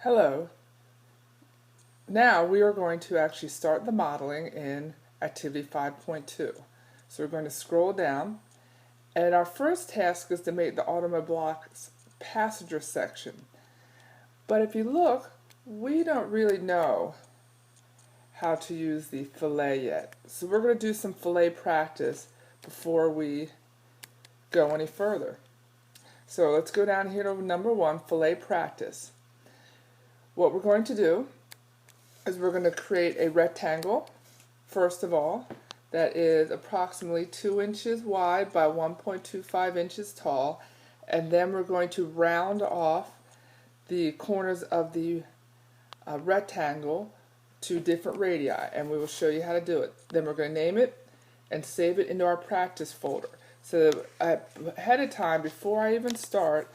Hello. Now we are going to actually start the modeling in activity 5.2. So we're going to scroll down, and our first task is to make the automobile's passenger section. But if you look, we don't really know how to use the fillet yet. So we're going to do some fillet practice before we go any further. So let's go down here to number 1, fillet practice. What we're going to do is we're going to create a rectangle, first of all, that is approximately 2 inches wide by 1.25 inches tall, and then we're going to round off the corners of the rectangle to different radii, and we will show you how to do it. Then we're going to name it and save it into our practice folder. So ahead of time, before I even start,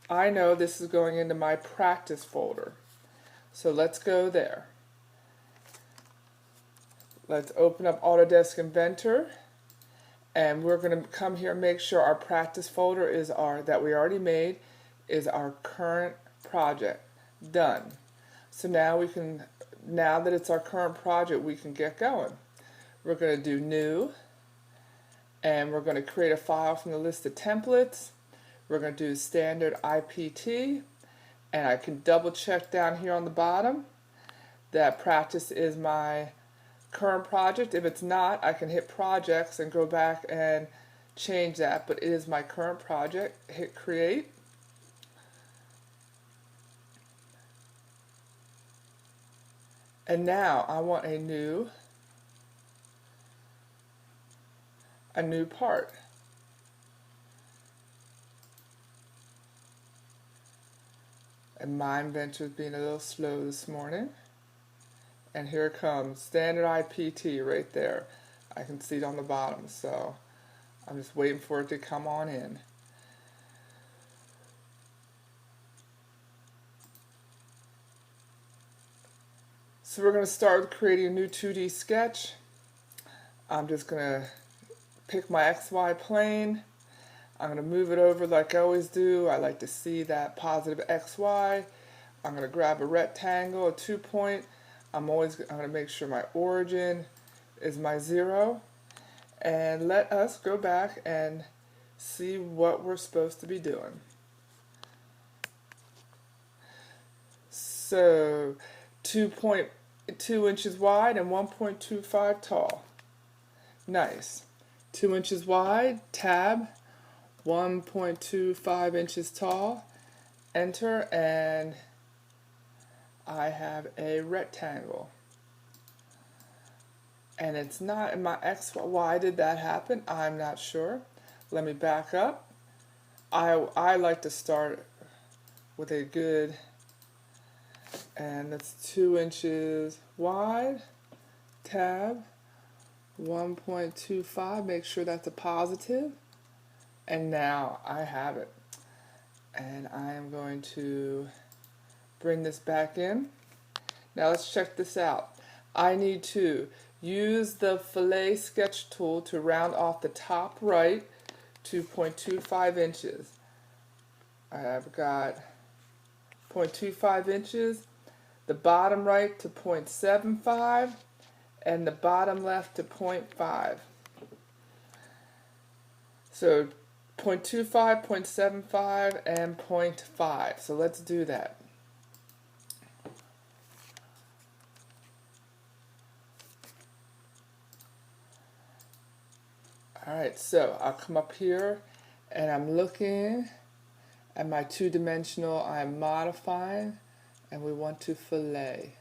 I know this is going into my practice folder. So let's go there. Let's open up Autodesk Inventor, and we're going to come here and make sure our practice folder is that we already made is our current project. Done. So now now that it's our current project, we can get going. We're going to do new, and we're going to create a file from the list of templates. We're going to do standard IPT, and I can double check down here on the bottom that practice is my current project. If it's not, I can hit projects and go back and change that, but it is my current project. Hit create. And now I want a new part. And my inventor's being a little slow this morning. And here it comes, standard IPT right there. I can see it on the bottom, so I'm just waiting for it to come on in. So we're going to start with creating a new 2D sketch. I'm just going to pick my XY plane. I'm going to move it over like I always do. I like to see that positive XY. I'm going to grab a rectangle, a 2-point. I'm going to make sure my origin is my 0. And let us go back and see what we're supposed to be doing. So 2.2 inches wide and 1.25 tall. Nice. 2 inches wide, tab, 1.25 inches tall, enter, and I have a rectangle. And it's not in my X. Why did that happen? I'm not sure. Let me back up. I like to start with a good, and that's 2 inches wide, tab, 1.25, make sure that's a positive, and now I have it. And I am going to bring this back in. Now let's check this out. I need to use the fillet sketch tool to round off the top right 2.25 inches. I've got 0.25 inches, the bottom right to 0.75, and the bottom left to 0.5. So 0.25, 0.75, and 0.5. So let's do that. Alright, so I'll come up here and I'm looking at my two-dimensional. I'm modifying, and we want to fillet.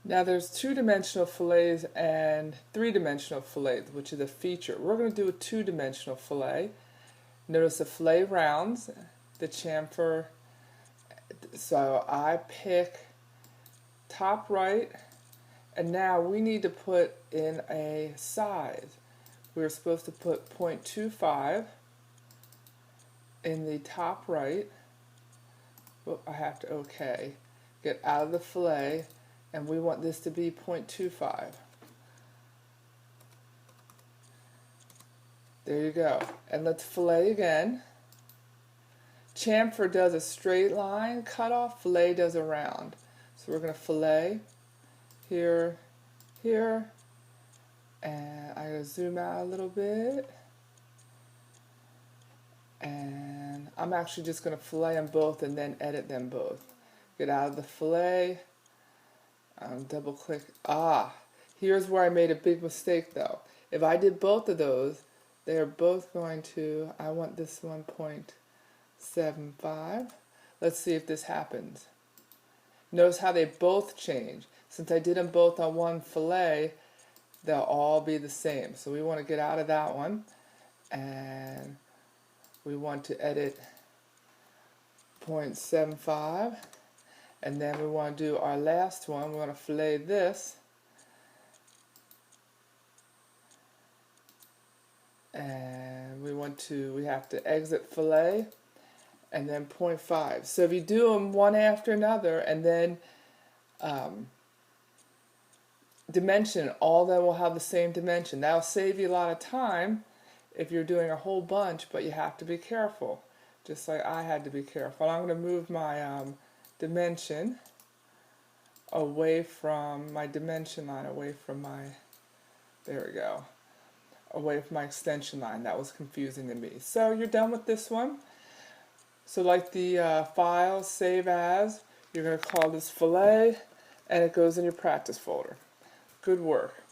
Now there's two-dimensional fillets and three-dimensional fillets, which is a feature. We're going to do a two-dimensional fillet. Notice the fillet rounds, the chamfer. So I pick top right, and now we need to put in a size. We're supposed to put 0.25 in the top right. Well, I have to OK. Get out of the fillet, and we want this to be 0.25. There you go. And let's fillet again. Chamfer does a straight line cutoff, fillet does a round. So we're going to fillet here, here, and I'm going to zoom out a little bit. And I'm actually just going to fillet them both and then edit them both. Get out of the fillet, double click. Here's where I made a big mistake though. If I did both of those, they are both going to, I want this 1.75. Let's see if this happens. Notice how they both change. Since I did them both on one fillet, they'll all be the same. So we want to get out of that one, and we want to edit 0.75, and then we want to do our last one. We want to fillet this, and we have to exit fillet, and then 0.5. So if you do them one after another and then dimension, all of them will have the same dimension. That'll save you a lot of time if you're doing a whole bunch, but you have to be careful, just like I had to be careful. I'm going to move my dimension away from my dimension line, away from my, there we go, away from my extension line. That was confusing to me. So you're done with this one. So like the file, save as, you're going to call this fillet, and it goes in your practice folder. Good work.